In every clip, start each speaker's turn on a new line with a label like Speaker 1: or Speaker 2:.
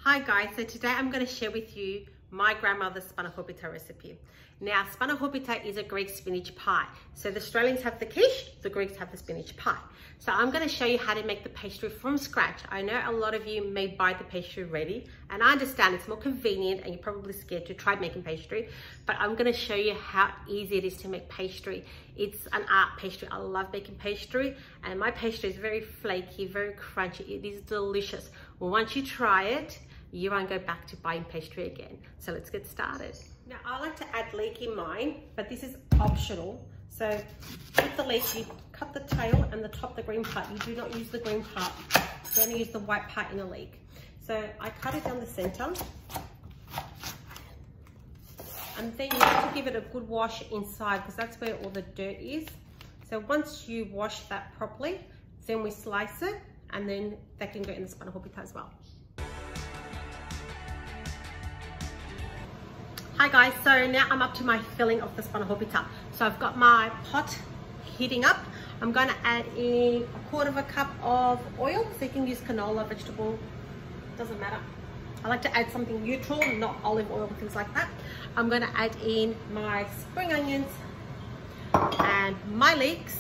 Speaker 1: Hi guys, so today I'm going to share with you my grandmother's spanakopita recipe. Now, spanakopita is a Greek spinach pie. So the Australians have the quiche, the Greeks have the spinach pie. So I'm going to show you how to make the pastry from scratch. I know a lot of you may buy the pastry ready, and I understand it's more convenient and you're probably scared to try making pastry, but I'm going to show you how easy it is to make pastry. It's an art pastry. I love making pastry, and my pastry is very flaky, very crunchy. It is delicious. Once you try it, you won't go back to buying pastry again. So let's get started. Now I like to add leek in mine, but this is optional. So with the leek, you cut the tail and the top, the green part. You do not use the green part. You only use the white part in a leek. So I cut it down the center. And then you have to give it a good wash inside because that's where all the dirt is. So once you wash that properly, then we slice it, and then that can go in the spanakopita as well. Hi guys, so now I'm up to my filling of the spanakopita. So I've got my pot heating up. I'm going to add in 1/4 cup of oil. So you can use canola, vegetable, doesn't matter. I like to add something neutral, not olive oil, things like that. I'm going to add in my spring onions and my leeks.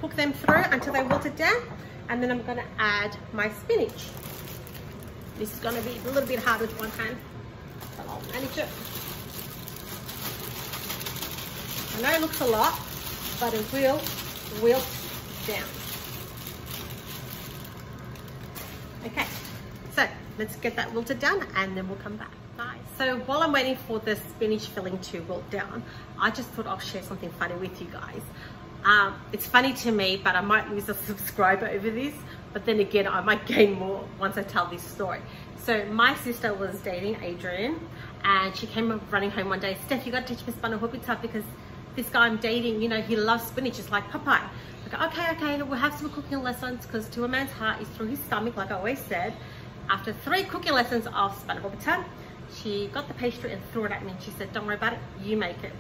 Speaker 1: Cook them through until they wilted down. And then I'm going to add my spinach. This is going to be a little bit hard with one hand, but I'll manage it. I know it looks a lot, but it will wilt down. Okay, so let's get that wilted down and then we'll come back. Bye. So while I'm waiting for the spinach filling to wilt down, I just thought I'll share something funny with you guys. It's funny to me, but I might lose a subscriber over this, but then again, I might gain more once I tell this story. So my sister was dating Adrian, and she came running home one day. Steph, you got to teach me spanakopita because this guy I'm dating, you know, he loves spinach just like Popeye. I go, okay, we'll have some cooking lessons, because to a man's heart is through his stomach, like I always said. After 3 cooking lessons of spanakopita, she got the pastry and threw it at me, and she said, don't worry about it, you make it.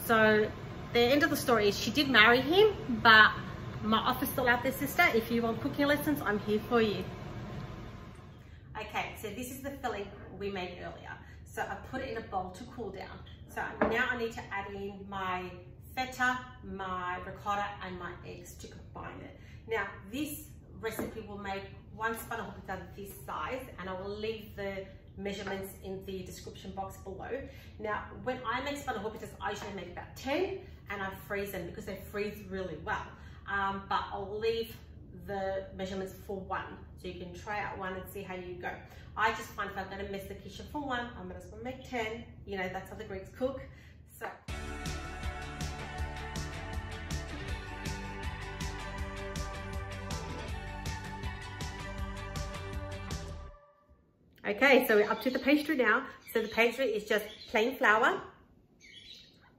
Speaker 1: So the end of the story is she did marry him, but my offer's still out there, sister. If you want cooking lessons, I'm here for you. Okay, so this is the filling we made earlier. So I put it in a bowl to cool down. So now I need to add in my feta, my ricotta, and my eggs to combine it. Now this recipe will make one spanakopita this size, and I will leave the measurements in the description box below. Now when I make spanakopitas, I usually make about 10 and I freeze them because they freeze really well. But I'll leave the measurements for 1, so you can try out 1 and see how you go. I just find if I'm going to mess the kitchen for 1, I'm just going to make 10. You know, that's how the Greeks cook. So okay, so we're up to the pastry now. So the pastry is just plain flour,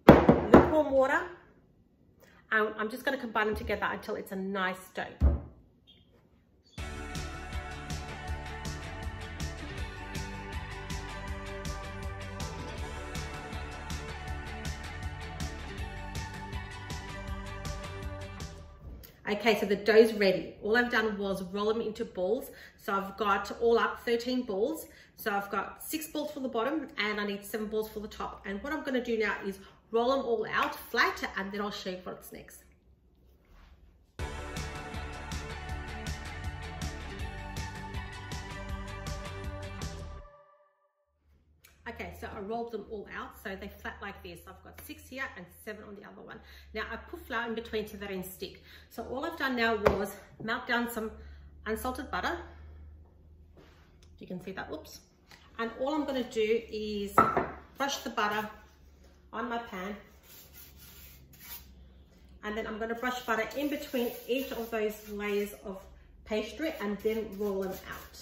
Speaker 1: lukewarm water. I'm just going to combine them together until it's a nice dough. Okay, so the dough's ready. All I've done was roll them into balls. So I've got all up 13 balls. So I've got 6 balls for the bottom and I need 7 balls for the top. And what I'm going to do now is roll them all out flat, and then I'll show you what's next. Okay, so I rolled them all out, so they flat like this. I've got 6 here and 7 on the other one. Now I put flour in between so they don't stick. So all I've done now was melt down some unsalted butter. You can see that, whoops. And all I'm going to do is brush the butter on my pan. And then I'm going to brush butter in between each of those layers of pastry and then roll them out.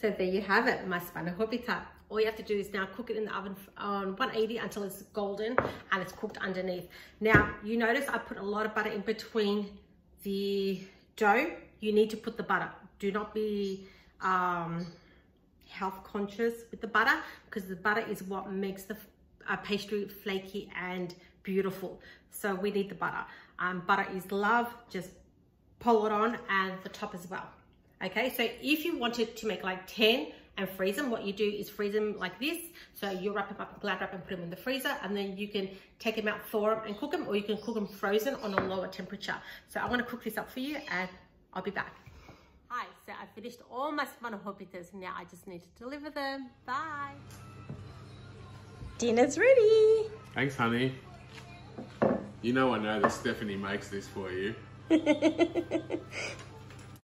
Speaker 1: So there you have it, my spanakopita. All you have to do is now cook it in the oven on 180 until it's golden and it's cooked underneath. Now, you notice I put a lot of butter in between the dough. You need to put the butter. Do not be health conscious with the butter, because the butter is what makes the pastry flaky and beautiful. So we need the butter. Butter is love. Just pour it on, and the top as well. Okay, so if you wanted to make like 10 and freeze them, what you do is freeze them like this. So you wrap them up in Glad Wrap and put them in the freezer, and then you can take them out, thaw them and cook them, or you can cook them frozen on a lower temperature. So I want to cook this up for you and I'll be back. Hi, so I finished all my spanakopita. Now I just need to deliver them. Bye.
Speaker 2: Dinner's ready.
Speaker 3: Thanks, honey. You know I know that Stephanie makes this for you.